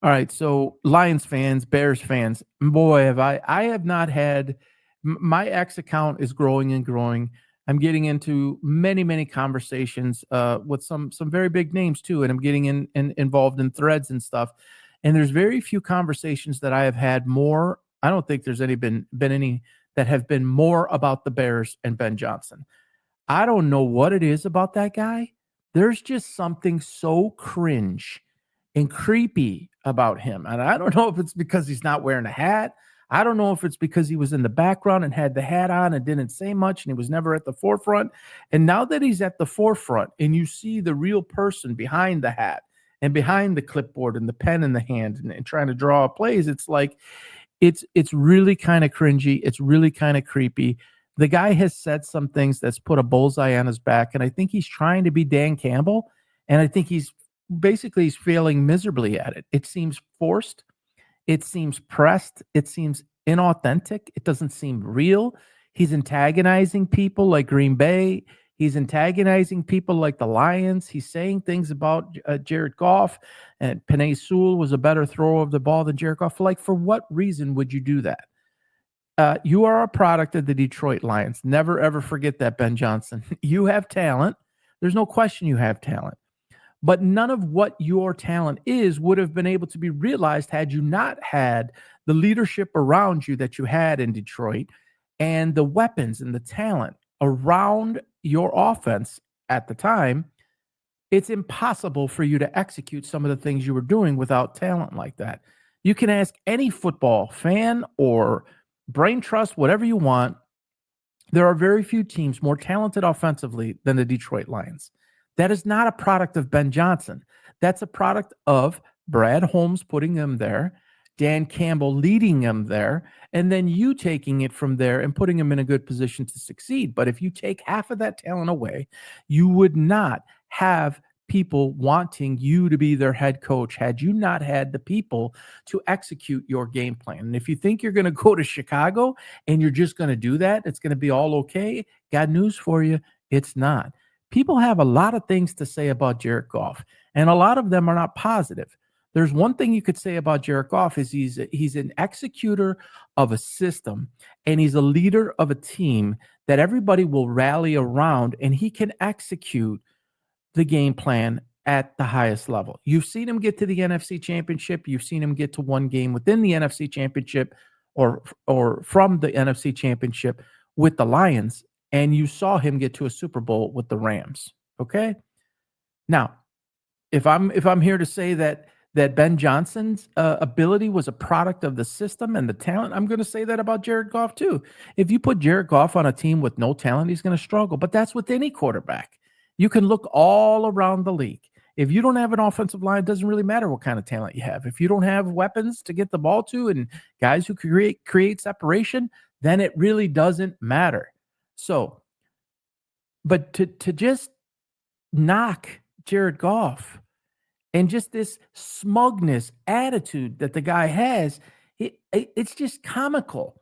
All right, so Lions fans, Bears fans, boy, I have not had my X account is growing and growing. I'm getting into many conversations with some very big names too, and I'm getting involved in threads and stuff. And there's very few conversations that I have had more. I don't think there's been any that have been more about the Bears and Ben Johnson. I don't know what it is about that guy. There's just something so cringe and creepy about him. And I don't know if it's because he's not wearing a hat. I don't know if it's because he was in the background and had the hat on and didn't say much and he was never at the forefront. And now that he's at the forefront and you see the real person behind the hat and behind the clipboard and the pen in the hand and trying to draw plays, it's like it's really kind of cringy. It's really kind of creepy. The guy has said some things that's put a bullseye on his back, and I think he's trying to be Dan Campbell, and I think he's failing miserably at it. It seems forced. It seems pressed. It seems inauthentic. It doesn't seem real. He's antagonizing people like Green Bay. He's antagonizing people like the Lions. He's saying things about Jared Goff and Penei Sewell was a better thrower of the ball than Jared Goff. Like, for what reason would you do that? You are a product of the Detroit Lions. Never ever forget that, Ben Johnson. You have talent. There's no question you have talent. But none of what your talent is would have been able to be realized had you not had the leadership around you that you had in Detroit and the weapons and the talent around your offense at the time. It's impossible for you to execute some of the things you were doing without talent like that. You can ask any football fan or brain trust, whatever you want. There are very few teams more talented offensively than the Detroit Lions. That is not a product of Ben Johnson. That's a product of Brad Holmes putting them there, Dan Campbell leading them there, and then you taking it from there and putting them in a good position to succeed. But if you take half of that talent away, you would not have people wanting you to be their head coach had you not had the people to execute your game plan. And if you think you're going to go to Chicago and you're just going to do that, it's going to be all okay. Got news for you. It's not. People have a lot of things to say about Jared Goff, and a lot of them are not positive. There's one thing you could say about Jared Goff is he's an executor of a system, and he's a leader of a team that everybody will rally around, and he can execute the game plan at the highest level. You've seen him get to the NFC Championship. You've seen him get to one game within the NFC Championship or from the NFC Championship with the Lions, and you saw him get to a Super Bowl with the Rams. Okay? Now, if I'm here to say that Ben Johnson's ability was a product of the system and the talent, I'm going to say that about Jared Goff too. If you put Jared Goff on a team with no talent, he's going to struggle. But that's with any quarterback. You can look all around the league. If you don't have an offensive line, it doesn't really matter what kind of talent you have. If you don't have weapons to get the ball to and guys who create separation, then it really doesn't matter. So, but to just knock Jared Goff and just this smugness attitude that the guy has, it's just comical.